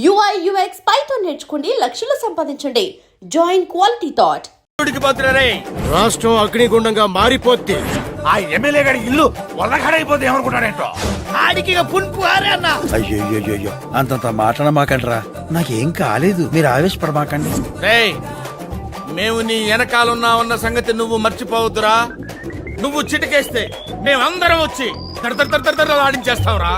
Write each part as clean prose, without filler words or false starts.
UI UX Python నేర్చుకోండి, లక్షలు సంపాదించండి. Join quality thought. రాష్ట్రం అగ్నిగుండంగా మారిపోద్ది. ఆ ఎమ్మెల్యే గారి ఇల్లు వల్లగాడైపోతే ఏమనుకుంటాడేంటో. ఆడికి పుంపు అన్న. అయ్యో అంతంత మాట్లాడమాకండ్రా, నాకేం కాలేదు, మీరు ఆవేశపడమాకండి. మేము నీ వెనకాలన్నా ఉన్న సంగతి నువ్వు మర్చిపోవద్దురా. నువ్వు చిటికేస్తే మేమందరం వచ్చి ఆడించేస్తావురా.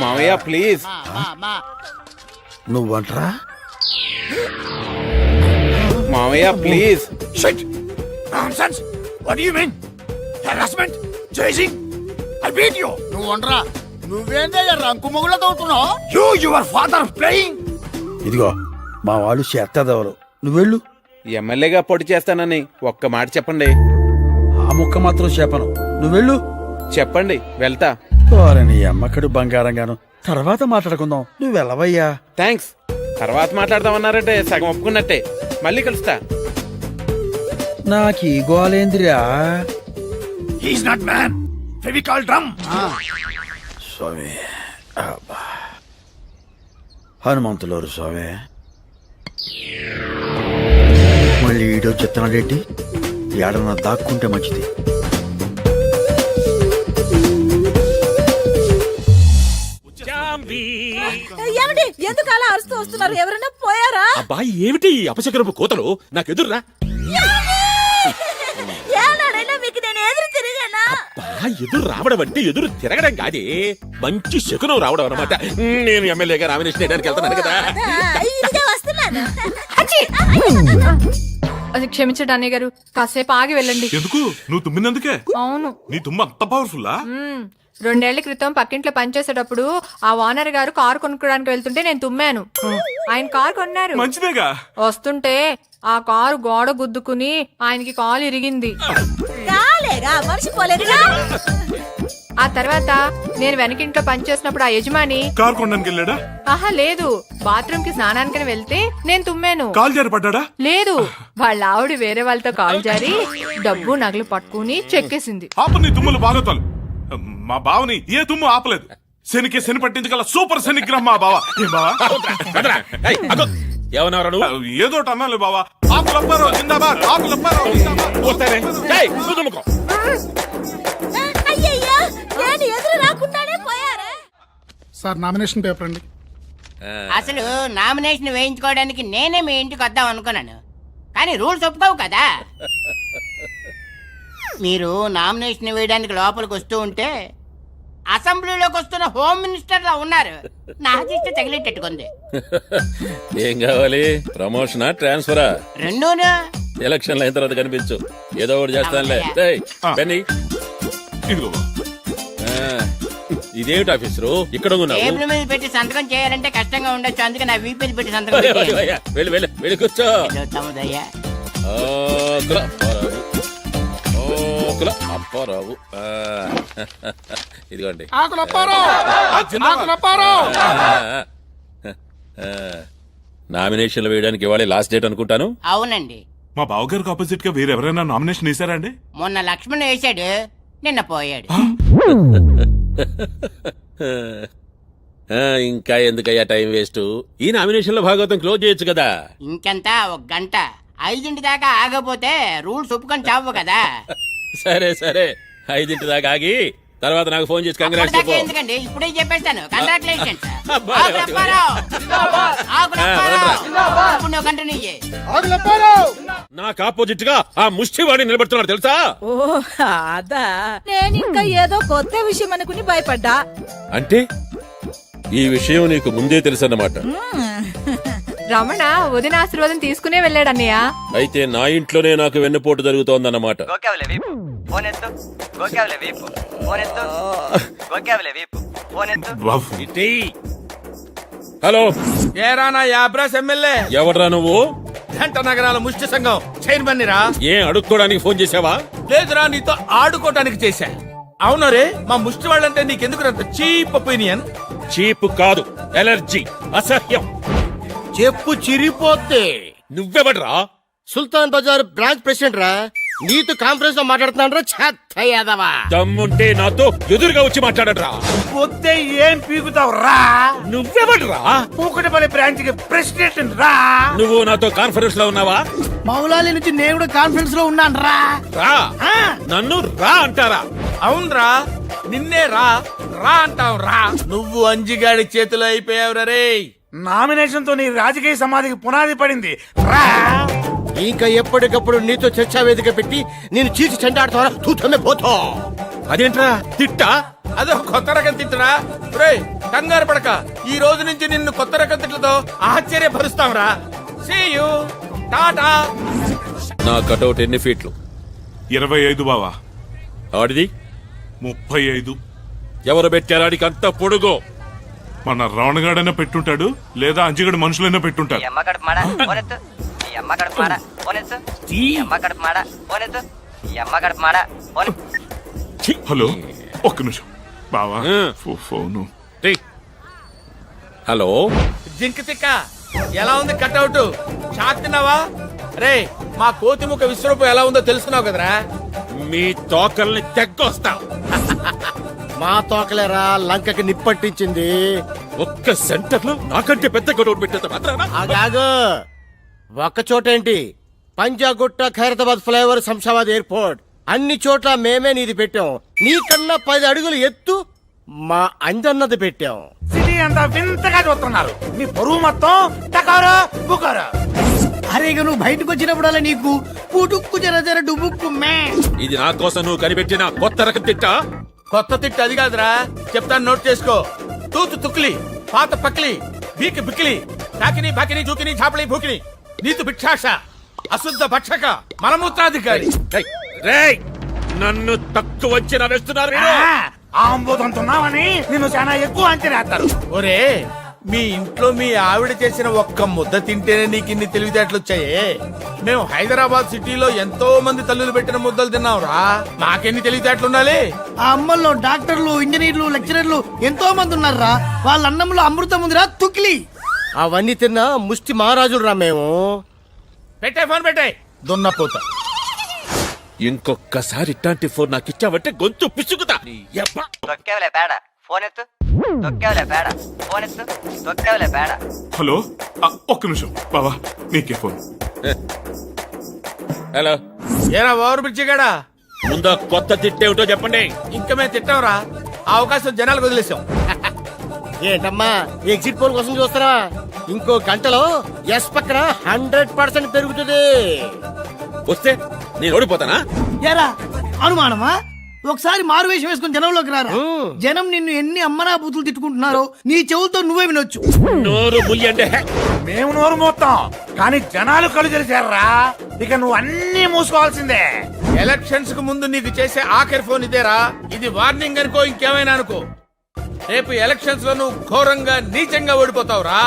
మామయ్య ప్లీజ్. నువ్వంట్రా మామయ్య please. Shit! Nonsense! What do you mean? Harassment? Chasing? I beat you! నువ్వు వండరా, నువ్వేందయ్యా రంకు మొగుళ్ళ తోడుతున్నావు? Your father playing? ఇదిగో మా వాళ్ళు చేస్తాదెవరు, నువ్వెళ్ళు. ఎమ్మెల్యేగా పోటీ చేస్తానని ఒక్క మాట చెప్పండి. ఆ ముక్క మాత్రం చెప్పను, నువ్వెళ్ళు. చెప్పండి, వెళ్తా. నీ అమ్మకడు బంగారంగాను, తర్వాత మాట్లాడుకుందాం, నువ్వు వెళ్ళవయ్యా. థ్యాంక్స్. తర్వాత మాట్లాడదామన్నారంటే సగం ఒప్పుకున్నట్టే. మళ్ళీ కలుస్తా. నాకీ గోలేంద్రియా. He's not man. Fevicol drum. స్వామి అబ్బా. హనుమంతులోరు స్వామి. మళ్ళీ ఈడో చెత్తనాడేంటి? ఏడన్నా దాక్కుంటే మంచిది. ఏమిటి, ఎందుకు అలా అరుస్తూ వస్తున్నారు? ఎవరైనా పోయారా? అబ్బాయి ఏమిటి అపశకరపు కోతలు? నాకెదురురా. ఏనాడైనా మీకు నేను ఎదురు తిరిగానా? ఎదురు రావడం అంటే ఎదురు తిరగడం కాదే, మంచి శకునం రావడం అన్నమాట. నేను ఎమ్మెల్యేగా నామినేషన్ వేయడానికి వెళ్తున్నాను కదా. ఇదిగే వస్తున్నాను. అది క్షమించండి అన్నయ్య గారు, కాసేపు ఆగి వెళ్ళండి. ఎందుకు? నువ్వు తుమ్మినందుకే? అవును. నీ తుమ్మ అంత పవర్ఫుల్లా? 2 ఏళ్ల క్రితం పక్కింట్లో పనిచేసేటప్పుడు ఆ ఓనర్ గారు కారు కొనుక్కోడానికి వెళ్తుంటే నేను తుమ్మాను. ఆయన కారు కొన్నారు. మంచిదేగా. వస్తుంటే ఆ కారు గోడ గుద్దుకుని ఆయనకి కాలు ఇరిగింది. కాలేగా, మర్చిపోలేదుగా. ఆ తర్వాత నేను వెనకింట్లో పనిచేసినప్పుడు ఆ యజమాని కారు కొనడానికి వెళ్ళాడా? ఆహా లేదు, బాత్రూమ్ కి స్నానానికి వెళ్తే నేను తుమ్మాను. కాలు జారి పడ్డా? లేదు, వాళ్ళ ఆవిడ వేరే వాళ్ళతో కాలు జారి డబ్బు నగలు పట్టుకుని చెక్కేసింది. ఆపు నీ తుమ్ములు బాగోతాలు. మా బావని ఏ తుమ్ము ఆపలేదు. శనికి శని పట్టించగల సూపర్ శనిగ్రహం మా బావ. ఏం బావా? ఏదో అన్నాను బావా. ఆకులప్పారో జిందాబాద్, ఆకులప్పారో జిందాబాద్. అయ్యయ్యా, నేను ఎదురు రాకుండానే పోయారా? సార్ నామినేషన్ పేపర్ అండి. అసలు నామినేషన్ వేయించుకోవడానికి నేనే మీ ఇంటికి వద్దాం అనుకున్నాను, కానీ రూల్స్ ఒప్పుకోవు కదా. మీరు నామినేషన్ వేయడానికి లోపలికి వస్తూ ఉంటే అసెంబ్లీలోకి వస్తున్న హోమ్ మినిస్టర్ లా ఉన్నారు. నా దిష్టి తగిలేటట్టుకుంది. ఏం కావాలి? ప్రమోషనా, ట్రాన్స్ఫరా? రెండూనా? ఎలక్షన్ అయిన తర్వాత కనిపించు, ఏదో ఒకటి చేస్తానులే. ఇదేమిటి ఆఫీసరు ఇక్కడ ఉన్నావు? టేబుల్ మీద పెట్టి సంతకం చేయాలంటే కష్టంగా ఉండొచ్చు, అందుకే నా వీపీ పెట్టి సంతకం వెళ్ళి కూర్చో. అప్పారావు, ఇదిగోండి. నామినేషన్లు వేయడానికి ఇవాళ లాస్ట్ డేట్ అనుకుంటాను. అవునండి. మా బావగారికి ఆపోజిట్ గా వేరెవరైనా నామినేషన్ వేసారా అండి? మొన్న లక్ష్మణ్ వేసాడు, నిన్న పోయాడు. ఇంకా ఎందుకయ్యా టైం వేస్ట్? ఈ నామినేషన్ లో భాగవతం క్లోజ్ చేయొచ్చు కదా. ఇంకెంత, 1 గంట. 5 దాకా ఆగపోతే రూల్స్ ఒప్పుకొని చావు కదా. సరే 5 దాకా ఆగి తర్వాత నాకు ఫోన్ చేసి కంగ్రాట్స్ చెప్పు. ఎందుకండి, ఇప్పుడే చెప్పేస్తాను. కంగ్రాచులేషన్స్. నాకు ఆపోజిట్ గా ఆ ముష్టివాడిని నిలబడుతున్నాడు తెలుసా? ఓ అదా, నేను ఇంకా ఏదో కొత్త విషయం అనుకుని భయపడ్డా. అంటే ఈ విషయం నీకు ముందే తెలుసన్నమాట. రమణ వదిన ఆశీర్వాదం తీసుకునే వెళ్ళాడన్నయ్య. అయితే నా ఇంట్లోనే నాకు వెన్నుపోటు జరుగుతోందన్నమాట. హలో, ఏరా నా యాబ్రాస్ ఎమ్మెల్యే? ఎవడ్రా నువ్వు? జంట నగరాల ముష్టి సంఘం చైర్మన్ రా. ఏం అడుక్కోడానికి ఫోన్ చేసావా? లేదురా, నీతో ఆడుకోవటానికి చేశా. అవును రే, మా ముష్టి వాళ్ళంటే నీకెందుకు అంత చీప్ ఒపీనియన్? చీప్ కాదు, ఎలర్జీ, అసహ్యం. చెప్పు చిరిపోతే. నువ్వెవడ్రా? సుల్తాన్ బజార్ బ్రాంచ్ ప్రెసిడెంట్ రా. నీతో కాన్ఫరెన్స్ లో మాట్లాడుతున్నాడు చెత్త యాదవా. దమ్ముంటే నాతో ఎదురుగా వచ్చి మాట్లాడరా. వస్తే ఏం పీకుతావు రా? నువ్వెవడ్రా? కూకటపల్లి బ్రాంచ్ కి ప్రెసిడెంట్ రా. నువ్వు నాతో కాన్ఫరెన్స్ లో ఉన్నావా? మౌలాలి నుంచి నేను కూడా కాన్ఫరెన్స్ లో ఉన్నాను రా. రా. నన్ను రా అంటారా? అవునరా, నిన్నే రా రా అంటావు రా. నువ్వు అంజిగాడి చేతిలో అయిపోయావు రే. నామినేషన్ తో నీ రాజకీయ సమాధికి పునాది పడింది రా. ఇంకా ఎప్పటికప్పుడు నీతో చర్చా వేదిక పెట్టి నేను చీచి చెండాడుతావా? తూతమే పోతా. అదేంట్రా తిట్టా? అదో కొత్త రకం తిట్టురా. రేయ్ కంగారు పడక, ఈ రోజు నుంచి నిన్ను కొత్త రకం తిట్లతో ఆశ్చర్యపరుస్తాం రా. See you, tata. నా కటౌట్ ఎన్ని ఫీట్లు? 25 బావా. ఆడిది 35. ఎవరు పెట్టారాడికి అంత పొడుగు? మన రావణగాడైనా పెట్టుంటాడు, లేదా అంజిగడు మనుషులైనా పెట్టుంటారు. హలో, ఒక్క నిమిషం బావా. ఫోను. హలో, జింక తిక్క ఎలా ఉంది కట్అవుట్? షాక్ తిన్నావా? రే మా కోతిముఖ విశ్వరూపం ఎలా ఉందో తెలుసుకున్నావు కదరా. మీ తోకల్ని తెగ్గొస్తాం. మా తోకలేరా లంకకి నిప్పట్టించింది. ఒక్క సెంటర్ లో నాకంటే పెద్ద కటౌట్ పెట్టేంత మాత్రానా? ఆగాగు. ఒక్క చోటేంటి, పంజాగుట్ట, ఖైరతాబాద్ ఫ్లైఓవర్, శంషాబాద్ ఎయిర్పోర్ట్ అన్ని చోట్ల మేమే నీది పెట్టాం. నీకన్నా 10 అడుగులు ఎత్తు మా అంజన్నది పెట్టాం. సిటీ అంతా వింతగా చూస్తున్నారు. మీ బరువు మొత్తం టకారా బుకారా. అరే నువ్వు బయటకు వచ్చినప్పుడల్లా నీకు పుటుక్కు జర జర డుబుక్కు మే. ఇది నా కోసం నువ్వు కనిపెట్టిన కొత్త రకం తిట్టా? కొత్త తిట్టు అది కాదురా, చెప్తాను నోట్ చేసుకో. తూతు తుక్లి, పాత పక్లి, బీకి బిక్లి, డాకిని బాకిని జూకిని ఝాపలి భూకిని, నీతు భిక్షాష, అశుద్ధ భక్షక, మలమూత్రాధికారి. రేయ్, నన్ను తక్కువ అంచనా వేస్తున్నారు మీరు. ఆంబోదంతున్నావని నిన్ను చాలా ఎక్కువ అంచనా వేస్తారు. ఒరే, మీ ఇంట్లో మీ ఆవిడ చేసిన ఒక్క ముద్ద తింటేనే నీకు ఇన్ని తెలివితేటలు వచ్చాయే. మేము హైదరాబాద్ సిటీలో ఎంతో మంది తల్లులు పెట్టిన ముద్దలు తిన్నాంరా. నాకెన్ని తెలివితేటలు ఉండాలి? ఆ అమ్మల్లో డాక్టర్లు, ఇంజనీర్లు, లెక్చరర్లు ఎంతో మంది ఉన్నారా. వాళ్ళ అన్నంలో అమృతం ఉందిరా తుక్లి. అవన్నీ తిన్నా ముష్టి మహారాజులు రా మేము. పెట్టే ఫోన్ పెట్టే దున్నపోతా. ఇంకొక్కసారి ఇట్లాంటి ఫోన్ నాకు ఇచ్చావంటే గొంతు పిసుకుతా. హలో, ఒక్క నిమిషం బావా, నీకే ఫోన్. హలో, ఏరా ఓవర్ బ్రిడ్జి గాడా, ముందా కొత్త తిట్టేమిటో చెప్పండి. ఇంకా మేము తిట్టాంరా. ఆ అవకాశం జనాలకు వదిలేసాం. ఏంటమ్మా ఎగ్జిట్ పోల్ కోసం చూస్తారా? ఇంకో గంటలో ఎస్ పక్కన 100% పెరుగుతుంది. వస్తే నేను ఓడిపోతానా? ఎరా అనుమానమా? ఒకసారి మారువేషం వేసుకుని జనంలోకి రారా. జనం నిన్ను ఎన్ని అమ్మనా బూతులు తిట్టుకుంటున్నారో నీ చెవులతో నువ్వే వినొచ్చు. నోరు ముయ్యండి. మేము నోరు మోస్తాం, కానీ జనాలు కళ్ళు తెలిసారా. ఇక నువ్వు అన్ని మూసుకోవాల్సిందే. ఎలక్షన్స్ కు ముందు నీకు చేసే ఆఖరి ఫోన్ ఇదేరా. ఇది వార్నింగ్ అనుకో, ఇంకేమైనా అనుకో. రేపు ఎలక్షన్స్ లో నువ్వు ఘోరంగా నీచంగా ఓడిపోతావురా.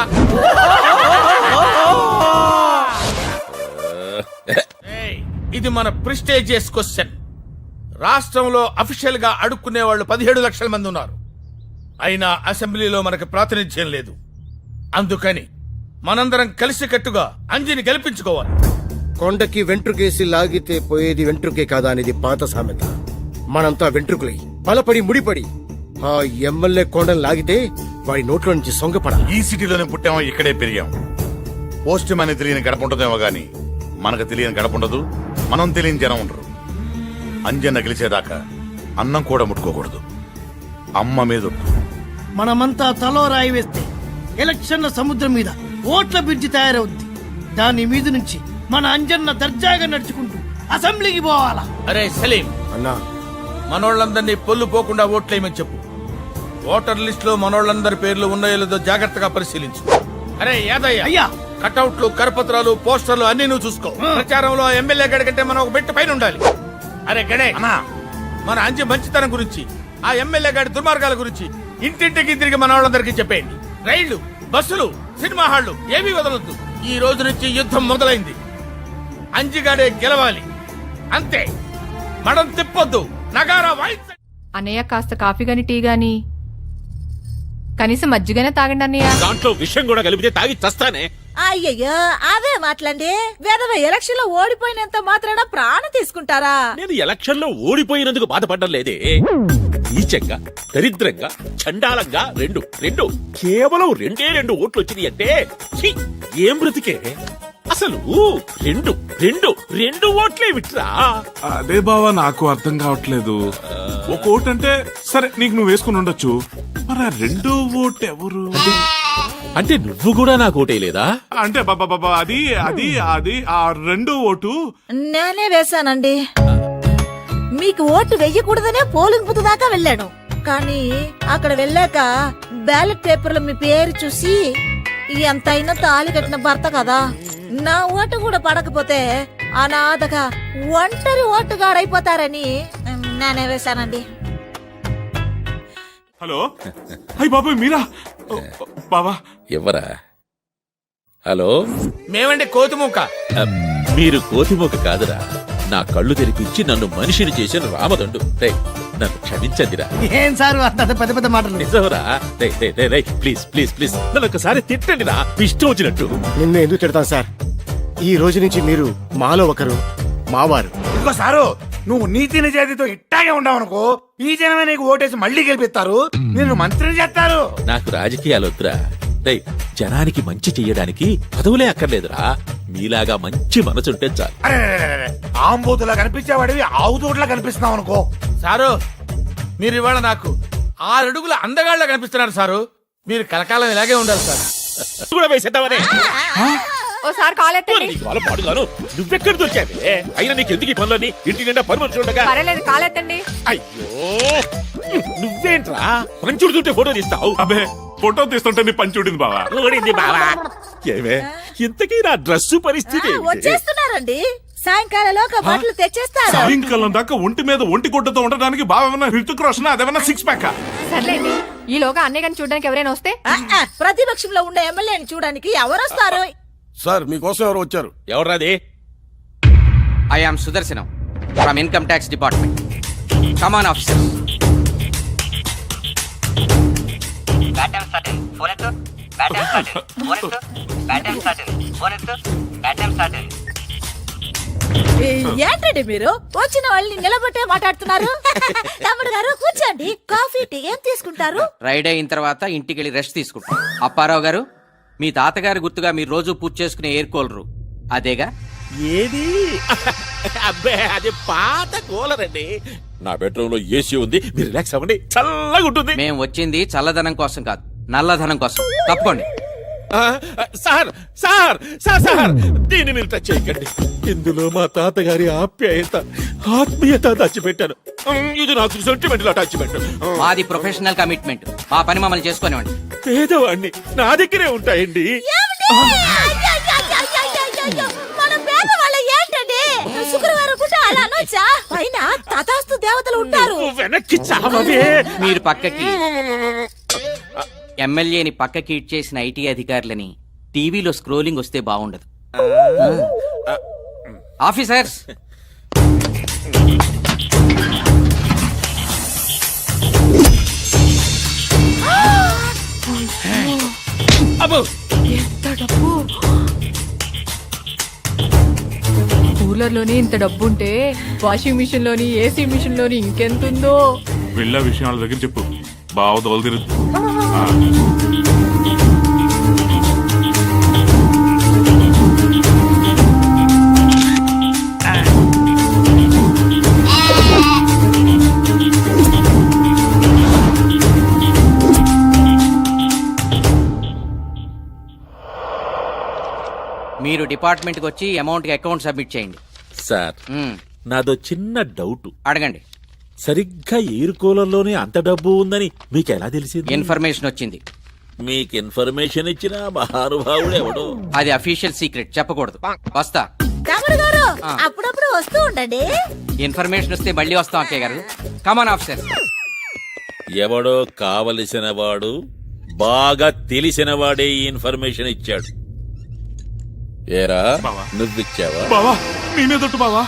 ఏయ్, ఇది మన ప్రిస్టేజియస్ క్వశ్చన్. రాష్ట్రంలో అఫీషియల్ గా అడుక్కునే వాళ్ళు 17 లక్షల మంది ఉన్నారు. అయినా అసెంబ్లీలో మనకు ప్రాతినిధ్యం లేదు. అందుకని మనందరం కలిసికట్టుగా అంజిని గెలిపించుకోవాలి. కొండకి వెంట్రుకేసి లాగితే పోయేది వెంట్రుకే కాదా అనేది పాత సామెత. మనంతా వెంట్రుకులై బలపడి ముడిపడి ఆ ఎమ్మెల్యే కొండను లాగితే వాడి నోట్లో నుంచి సొంగపడ. ఈ సిటీలోనే పుట్టామో ఇక్కడే పెరిగాం. పోస్ట్ మ్యాన్ తెలియని గడప ఉంటుందేమో గాని మనకు తెలియని గడప ఉండదు, మనం తెలియని జనం ఉండరు. అంజన్న గెలిచేదాకా అన్నం కూడా ముట్టుకోకూడదు. అమ్మ మీద మనమంతా తలో రాయి వేస్తే ఎలక్షన్ల సముద్రం మీద ఓట్ల బ్రిడ్జి తయారవుద్ది. దాని మీద నుంచి మన అంజన్న దర్జాగా నడుచుకుంటూ అసెంబ్లీకి పోవాలా. అరే సలీం అన్నా, మనోళ్ళందరినీ పొల్లు పోకుండా ఓట్లేయమని చెప్పు. ఓటర్ లిస్ట్ లో మనోళ్ళందరి పేర్లు ఉన్నాయో లేదో జాగ్రత్తగా పరిశీలించు. అరే యాదయ్య, అయ్యా, కటౌట్లు, కరపత్రాలు, పోస్టర్లు అన్ని నువ్వు చూసుకో. ప్రచారంలో ఎమ్మెల్యే గడి కంటే మనం ఒక బెట్ట పైన ఉండాలి. అరే గడే, మన అంజి మంచితనం గురించి, ఆ ఎమ్మెల్యే గాడి దుర్మార్గాల గురించి ఇంటింటికి తిరిగి మన వాళ్ళందరికీ చెప్పేయండి. రైళ్లు, బస్సులు, సినిమా హాళ్లు ఏమీ వదలొద్దు. ఈ రోజు నుంచి యుద్ధం మొదలైంది. అంజిగాడే గెలవాలి, అంతే. మడం తిప్పొద్దు, నగారా వాయించండి. అన్నయ్య కాస్త కాఫీ గాని టీ గాని కనీసం మజ్జిగనే తాగండి అన్నయ్య. దాంట్లో విషయం కూడా కలిపితే తాగి చస్తానే. అయ్యయ్యో అవే మాట్లాడి వేదవ ఎలక్షన్ లో ఓడిపోయినంత మాత్రాన ప్రాణం తీసుకుంటారా? నేను ఎలక్షన్ లో ఓడిపోయినందుకు బాధపడ్డం లేదే. నీచంగా, దరిద్రంగా, చండాలంగా రెండు కేవలం రెండు ఓట్లు వచ్చినాయి అంటే ఛీ, ఏం బ్రతికే అసలు. రెండు ఓట్లే విట్రా. అదే బావా నాకు అర్థం కావట్లేదు. ఒక ఓటు అంటే సరే నీకు నువ్వు వేసుకుని ఉండొచ్చు, మరి ఆ రెండో ఓటు ఎవరు? అంటే నువ్వు కూడా నాకు ఓటేయలేదా? అంటే బాబా అది అది అది ఆ రెండో ఓటు నేనే వేశానండి. మీకు ఓటు వెయ్యకూడదనే పోలింగ్ బూత్ దాకా వెళ్ళాను. కానీ అక్కడ వెళ్ళాక బ్యాలెట్ పేపర్లో మీ పేరు చూసి ఎంతైనా తాళి కట్టిన భర్త కదా, నా ఓటు కూడా పడకపోతే అనాథగా ఒంటరి ఓటుగాడైపోతారని నేనే వేశానండి. హలో అయ్యి బాబాయ్ మీరా? బాబా ఎవరా? హలో, మేమండి కోతిముక్క. మీరు కోతిమోక కాదురా, నా కళ్ళు తెరిపించి నన్ను మనిషిని చేసిన రామదండు. రేయ్, నన్ను క్షమించండిరా. ఏం సారు అంత పెద్ద పెద్ద మాటలు? నిజంరా. ప్లీజ్ ప్లీజ్ ప్లీజ్ నన్ను ఒకసారి తిట్టండిరా, ఇష్టం వచ్చినట్టు. నిన్ను ఎందుకు తిడతాను సార్? ఈ రోజు నుంచి మీరు మాలో ఒకరు, మావారు. ఇదిగో సారు, నువ్వు నీతి నిజాయితీతో ఇట్టాగే ఉండవనుకో, ఈ జనమే నీకు ఓటేసి మళ్ళీ గెలిపిస్తారు, నిన్ను మంత్రిని చేస్తారు. నాకు రాజకీయాలు వద్దురా. రేయ్, జనానికి మంచి చెయ్యడానికి పదవులే అక్కర్లేదురా. మీలాగా మంచి మనసుంటే చాలు. ఆంబోతులా కనిపించేవాడివి ఆవుతోట్లా కనిపిస్తున్నావు అనుకో. సారు, మీరు ఇవాళ నాకు 6 అడుగుల అందగాళ్ళ కనిపిస్తున్నారు సారు. మీరు కలకాలం ఇలాగే ఉండాలి సార్. కూడా వేసేద్దామనే. ఓసారి కాల్ ఎత్తండి. నీకు వాళ్ళ పాడుగాను నువ్వెక్కడ దొరికావే? అయినా నీకు ఎందుకు ఈ పనులని? ఇంటి నిండా పని ఉండగా. పర్లేదు, కాల్ ఎత్తండి. అయ్యో, నువ్వేంట్రా పంచుడుతుంటే ఫోటో తీస్తావు? అబే ఫోటో తీస్తుంటే నీ పని చూడింది బావా. ఊడింది బావా. ఏమే, ఇంతకీ నా డ్రెస్సు పరిస్థితి ఏమిటి? వచ్చేస్తున్నారండి, సాయంకాలంలోగా బట్టలు తెచ్చేస్తారు. సాయంకాలం దాకా ఒంటి మీద ఒంటి గుడ్డతో ఉండడానికి బావేమన్నా హృతిక్ రోషన్, అదేమన్నా సిక్స్ ప్యాక్? సర్లేండి, ఈలోగా అన్నయ్య గారిని చూడడానికి ఎవరైనా వస్తే? ప్రతిపక్షంలో ఉండే ఎమ్మెల్యేని చూడడానికి ఎవరొస్తారు? సార్ మీకోసం ఎవరు వచ్చారు? ఎవరాది? I am Sudarshanam from income tax department. Come on officer. ఏంటండి మీరు వచ్చిన వాళ్ళని నిలబట్టే మాట్లాడుతున్నారు? తమ్ముడు గారు కూర్చోండి, కాఫీ టీ ఏం తీసుకుంటారు? రైడ్ అయిన తర్వాత ఇంటికి వెళ్ళి రెస్ట్ తీసుకుంటాం. అప్పారావు గారు, మీ తాతగారి గుర్తుగా మీరు రోజు పూజ చేసుకునే ఎయిర్ కూలరు అదేగా? ఏది? అబ్బే, అది పాత కూలర్ అండి. నా బెడ్రూమ్ లో ఏసీ ఉంది, మీరు రిలాక్స్ అవ్వండి, చల్లగా ఉంటుంది. మేము వచ్చింది చల్లదనం కోసం కాదు, నల్లధనం కోసం. తప్పుకోండి. సార్ సార్ సార్ సార్ దీన్ని మీరు టచ్ చేయకండి. ఇందులో మా తాతగారి ఆత్మీయత దాచిపెట్టాను. ఇది నాకు సెంటిమెంట్ అటాచ్మెంట్. మాది ప్రొఫెషనల్ కమిట్మెంట్. మా పని మమ్మల్ని చేసుకునేవాడి. పేదవాడిని, నా దగ్గరే ఉంటాయండి. మన పేదవాళ్ళ ఏంటండి? శుక్రవారం పూట అలా అనొచ్చా? పైన తథాస్తు దేవతలు ఉంటారు. వెనక్కి చావవే. మీరు పక్కకి ఎమ్మెల్యేని పక్కకి ఇచ్చేసిన ఐటీ అధికారులని టీవీలో స్క్రోలింగ్ వస్తే బాగుండదు. ఆఫీసర్స్, ఎంత డబ్బు! కూలర్ లోని ఇంత డబ్బు ఉంటే వాషింగ్ మిషన్ లోని, ఏసీ మిషన్ లోని ఇంకెంతుందో. వెళ్ళ విషయం వాళ్ళ దగ్గర చెప్పు, బావ దోలు తిరుగు. మీరు డిపార్ట్మెంట్కి వచ్చి అమౌంట్కి అకౌంట్ సబ్మిట్ చేయండి. సార్, నాదో చిన్న డౌట్. అడగండి. సరిగ్గా ఎయిర్ కూలర్లోనే అంత డబ్బు ఉందని మీకు ఎలా తెలిసింది? ఇన్ఫర్మేషన్ వచ్చింది. మీకు ఇన్ఫర్మేషన్ ఇచ్చిన మహానుభావుడు ఎవడో. అది అఫీషియల్ సీక్రెట్, చెప్పకూడదు. వస్తా. తమ్ముడు గారు అప్పుడప్పుడు వస్తూ ఉండండి. ఇన్ఫర్మేషన్ వస్తే మళ్ళీ వస్తాం అక్కయ్య గారు. కమాన్ ఆఫీసర్. ఎవడో కావలసిన వాడు, బాగా తెలిసిన వాడే ఈ ఇన్ఫర్మేషన్ ఇచ్చాడు. ఏరా, నువ్విచ్చావా? బావా నీ మీద బావా.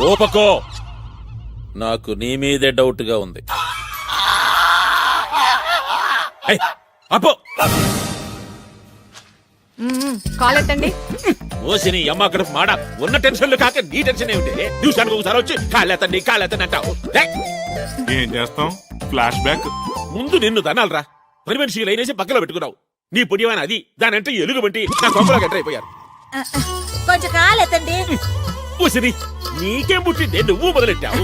ఓపకో, నాకు నీ మీదే డౌట్ గా ఉంది. అప్పో కాల్ ఎత్తండి. ఓసి నీ అమ్మ అక్కడ మాడ ఉన్న టెన్షన్లు కాక నీ టెన్షన్ ఏమిటి? నిమిషానికి ఒకసారి వచ్చి కాళ్ళెత్తండి అంటావు. ఏయ్! ఏం చేస్తాం? Flash back. ముందు నిన్ను దనాలరా. పని మనిషి లైనేసి పక్కలో పెట్టుకున్నావు. నీ పుణ్యమైన అది దానంటే ఎలుగు బట్టి నా కొంపలో గట్రైపోయారు. కొంచెం కాలెత్తండి. ఓసిని నీకేం పుట్టిందే నువ్వు మొదలెట్టావు.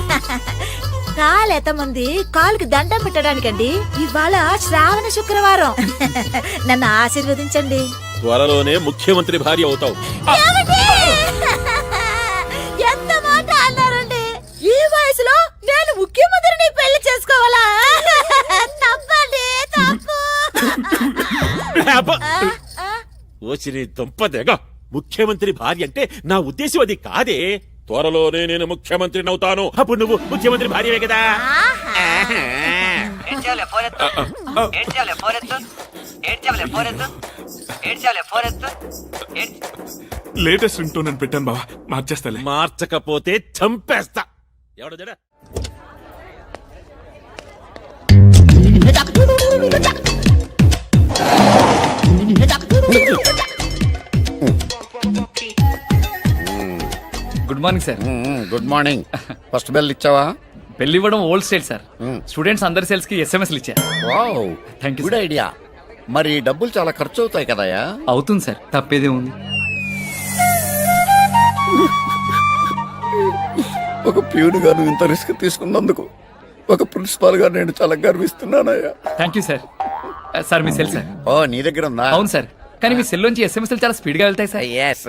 కాలెత్తమంది కాలుకి దండం పెట్టడానికండి. ఇవాళ శ్రావణ శుక్రవారం. నన్ను ఆశీర్వదించండి. త్వరలోనే ముఖ్యమంత్రి భార్య అవుతావు. ఏమండి? ఎంత మాట అన్నారండి? ఈ వయసులో నేను ముఖ్యమంత్రిని పెళ్లి చేసుకోవాలా? తప్పండి, తప్పు. ఓసిని దుంపదేగా ముఖ్యమంత్రి భార్య అంటే నా ఉద్దేశం అది కాదే. త్వరలోనే నేను ముఖ్యమంత్రిని అవుతాను. అప్పుడు నువ్వు ముఖ్యమంత్రి భార్యవే కదా. లేటెస్ట్ రింగ్ టోన్ అని పెట్టాను బావా, మార్చేస్తాలే. మార్చకపోతే చంపేస్తా. ఎవడో జడ good morning sir. Good morning. First bell ఇచ్చావా? పెళ్లి ఇవ్వడం ఓల్డ్ స్టైల్ సార్. స్టూడెంట్స్ అందరి సేల్స్ కి ఎస్ఎంఎస్లు ఇచ్చారు. Wow, thank you. Good idea. మరి డబ్బులు చాలా ఖర్చు అవుతాయి కదయా? అవుతుంది సార్, తప్పేదే ఉంది. ఒక ప్యూన్ గా నువ్వు ఇంత రిస్క్ తీసుకున్నందుకు ఒక ప్రిన్సిపాల్ గా నేను చాలా గర్విస్తున్నానయ్యా. Thank you sir. సార్ మీ సెల్ సార్. ఓ, నీ దగ్గర ఉందా? అవును సార్, కానీ మీ సెల్ నుంచి ఎస్ఎంఎస్లు చాలా స్పీడ్ గా వెళ్తాయి సార్. Yes.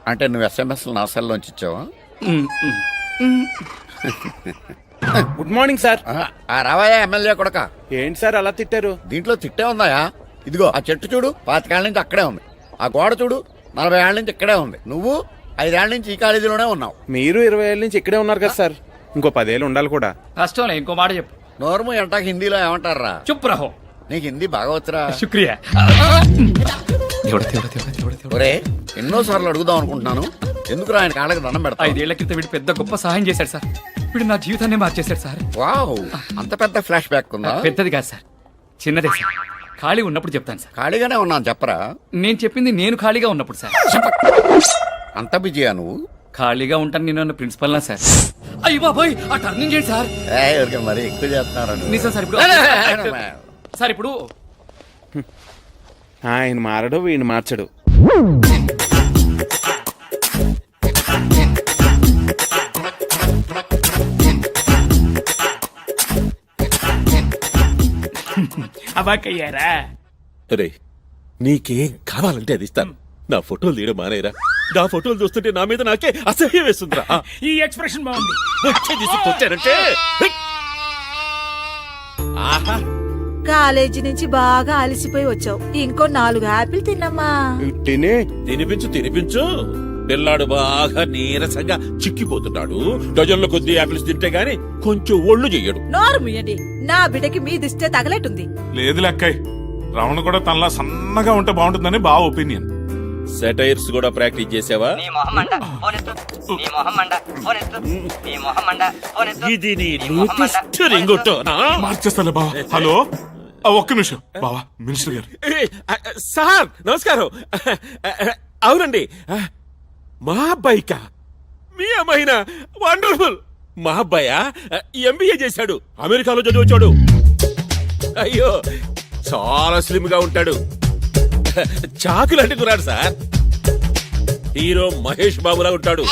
అంటే నువ్వు ఎస్ఎంఎస్ నా సెల్ నుంచి ఇచ్చావా? Good morning sir. రావాయా ఎమ్మెల్యే కొడక. ఏంటి సార్ అలా తిట్టారు? దీంట్లో తిట్టే ఉందాయా? ఇదిగో ఆ చెట్టు చూడు, 25 ఏళ్ల నుంచి అక్కడే ఉంది. ఆ గోడ చూడు, 40 ఏళ్ల నుంచి ఇక్కడే ఉంది. నువ్వు 5 ఏళ్ల నుంచి ఈ కాలేజీలోనే ఉన్నావు. మీరు 20 ఏళ్ళ నుంచి ఇక్కడే ఉన్నారు కదా సార్. ఇంకో 10 ఏళ్ళు ఉండాలి కూడా. కష్టంలే, ఇంకో మాట చెప్పు. నోర్ము ఎంటాక హిందీలో ఏమంటారా? చుప్ రహో. నీకు హిందీ బాగా వచ్చరా? శుక్రియా. ఒరే, ఎన్నోసార్లు అడుగుదాం అనుకుంటున్నాను, ఎందుకు ఆయన కాళ్ళకి దండం పెడతా? 5 ఏళ్ల క్రితం వీడు పెద్ద గొప్ప సహాయం చేశాడు సార్. వీడు నా జీవితాన్ని మార్చేశాడు సార్. వావ్, అంత పెద్ద ఫ్లాష్ బ్యాక్ ఉందా? పెద్దది కాదు సార్, చిన్నదే సార్. ఖాళీ ఉన్నప్పుడు చెప్తాను సార్. ఖాళీగానే ఉన్నాను చెప్పరా? నేను చెప్పింది నేను ఖాళీగా ఉన్నప్పుడు సార్. అంత బిజీయా నువ్వు? ఖాళీగా ఉంటాను నేను ప్రిన్సిపల్ నా సార్. అయ్యి బాబాయ్, ఆ టర్నింగ్ చేయండి సార్. ఎవరికి మరి ఎక్కువ చేస్తున్నారా? నిజం సార్. ఇప్పుడు సార్, ఇప్పుడు ఆయన మారడు, వీడిని మార్చడు. అవాకయ్యారా? రే, నీకేం కావాలంటే అది ఇస్తాను. నా ఫోటోలు తీయడం మానేరా. నా ఫోటోలు చూస్తుంటే నా మీద నాకే అసహ్యం వేస్తుందిరా. ఈ ఎక్స్ప్రెషన్ బాగుంది. తీసుకొచ్చానంటే ఆహా, కాలేజీ నుంచి బాగా అలసిపోయి వచ్చావు. ఇంకో 4 యాపిల్ తిన్నమ్మా. తినిపించు. పిల్లాడు బాగా నీరసంగా చిక్కిపోతున్నాడు. డజన్ల కొద్ది యాపిల్స్ తింటే గాని కొంచెం ఒళ్ళు చెయ్యడు. నోరు ముయ్యండి, నా బిడ్డకి మీ దిష్టే తగలట్టుంది. లేదు లెక్కయ్, రమణ కూడా తనలా సన్నగా ఉంటే బాగుంటుందని బావ ఒపీనియన్. సెటైర్స్ కూడా ప్రాక్టీస్ చేసావా? ఇది నీ లేటెస్ట్ రింగుటోనా? మార్చేస్తాలే బావ. హలో, ఒక్క నిమిషం బావా. మినిస్టర్ గారు. సార్ నమస్కారం. అవునండి, మా అబ్బాయికా? మీ అమ్మాయినా? వండర్ఫుల్. మా అబ్బాయా ఎంబీఏ చేశాడు, అమెరికాలో చదివి వచ్చాడు. అయ్యో, చాలా స్లిమ్ గా ఉంటాడు. చాకులాంటి కురాడు సార్. హీరో మహేష్ బాబులా ఉంటాడు.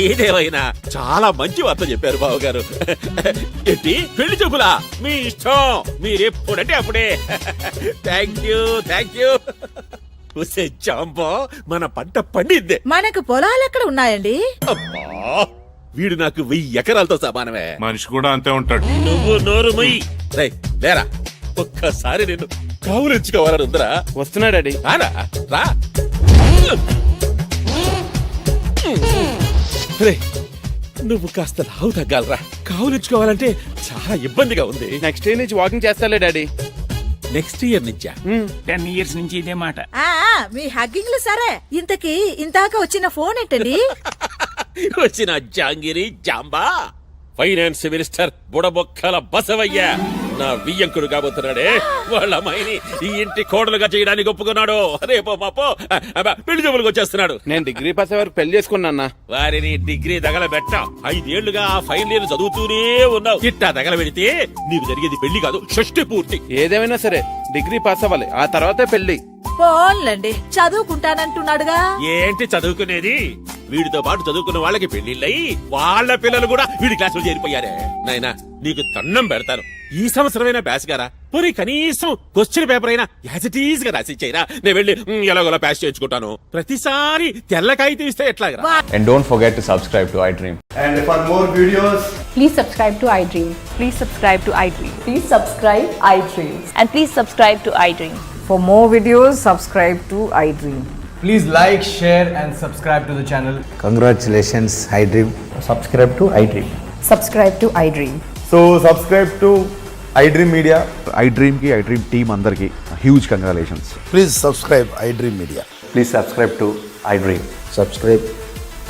ఏదేమైనా చాలా మంచి వార్త చెప్పారు బావగారు. ఏంటి పెళ్లి చూపులా? మీ ఇష్టం, మీరెప్పుడంటే అప్పుడే. Thank you. జాంబో, మన పంట పండిద్దే. మనకు పొలాలు ఎక్కడ ఉన్నాయండి? అబ్బా, వీడు నాకు 1000 ఎకరాలతో సమానమే. మనిషి కూడా అంతే ఉంటాడు. నువ్వు నోరు మొయ్యి. లేరా, ఒక్కసారి నేను కావులించుకోవాలని ఉందరా. వస్తున్నాడు డాడీ. రా. నువ్వు కాస్త లావు తగ్గాలరా. కావులించుకోవాలంటే చాలా ఇబ్బందిగా ఉంది. నెక్స్ట్ ఇయర్ నుంచి వాకింగ్ చేస్తాలే డాడీ. నెక్స్ట్ ఇయర్ నుంచా? 10 years నుంచి ఇదే మాట. మీ హగ్గింగ్లు సరే, ఇంతకీ ఇంతాక వచ్చిన ఫోన్ ఏంటండి? వచ్చిన జాంగిరి జాంబా, ఫైనాన్స్ మినిస్టర్ బుడబొక్కల బసవయ్య నా వియ్యంకుడు కాబోతున్నాడే వాళ్ళ అమ్మాయిని ఈ ఇంటి కోడలుగా చేయడానికి ఒప్పుకున్నాడు. రేపో మాపో పెళ్లి జబ్బులకు వచ్చేస్తున్నాడు. నేను డిగ్రీ పాస్ అయ్యే వరకు పెళ్లి చేసుకున్నా. వారిని డిగ్రీ తగలబెట్ట 5 ఏళ్లుగా ఆ ఫైనల్ ఇయర్ చదువుతూనే ఉన్నావు. ఇట్టా తగలబెడితే నీకు జరిగేది పెళ్లి కాదు, షష్టి పూర్తి. ఏదేమైనా సరే డిగ్రీ పాస్ అవ్వాలి, ఆ తర్వాతే పెళ్లి. పోన్లండి, చదువుకుంటానంటున్నాడుగా. ఏంటి చదువుకునేది? వీడితో పాటు చదువుకున్న వాళ్ళకి పెళ్లిళ్ళయి వాళ్ళ పిల్లలు కూడా వీడి క్లాసులో చేరిపోయారే. నాయనా నీకు దండం పెడతాను, ఈ సంవత్సరమైనా బ్యాస్ గారా పోనీ కనీసం క్వశ్చన్ పేపర్ అయినా యాజ్ ఇట్ ఈజ్ గా రాసిచ్చాయిరా. నేను వెళ్ళి ఎలాగోలా ప్యాస్ చేయించుకుంటాను. ప్రతిసారి తెల్లకాయితే ఇస్తే ఎట్లాగరా? And don't forget to subscribe to iDream. And for more videos, please subscribe to iDream. Please subscribe to iDream. Please subscribe iDream. And please subscribe to iDream. For more videos, subscribe to iDream. Please like, share and subscribe to the channel. congratulations, iDream. Subscribe to iDream. Subscribe to iDream. So subscribe to iDream Media. iDream ki iDream team andarki huge congratulations. Please subscribe iDream Media. Please subscribe to iDream. Subscribe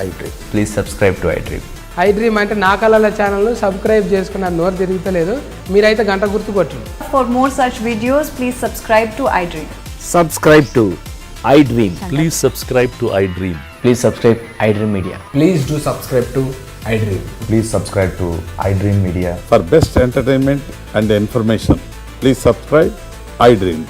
iDream. Please subscribe to iDream. iDream అంటే నా కళల channel subscribe చేసుకున్న నోరు తిరుగుతలేదు. మీరైతే గంట గుర్తు కొట్టండి. For more such videos, please subscribe to iDream. Subscribe to iDream. Please subscribe to iDream. Please subscribe iDream Media. Please do subscribe to iDream. Please subscribe to iDream Media. For best entertainment and information, please subscribe iDream.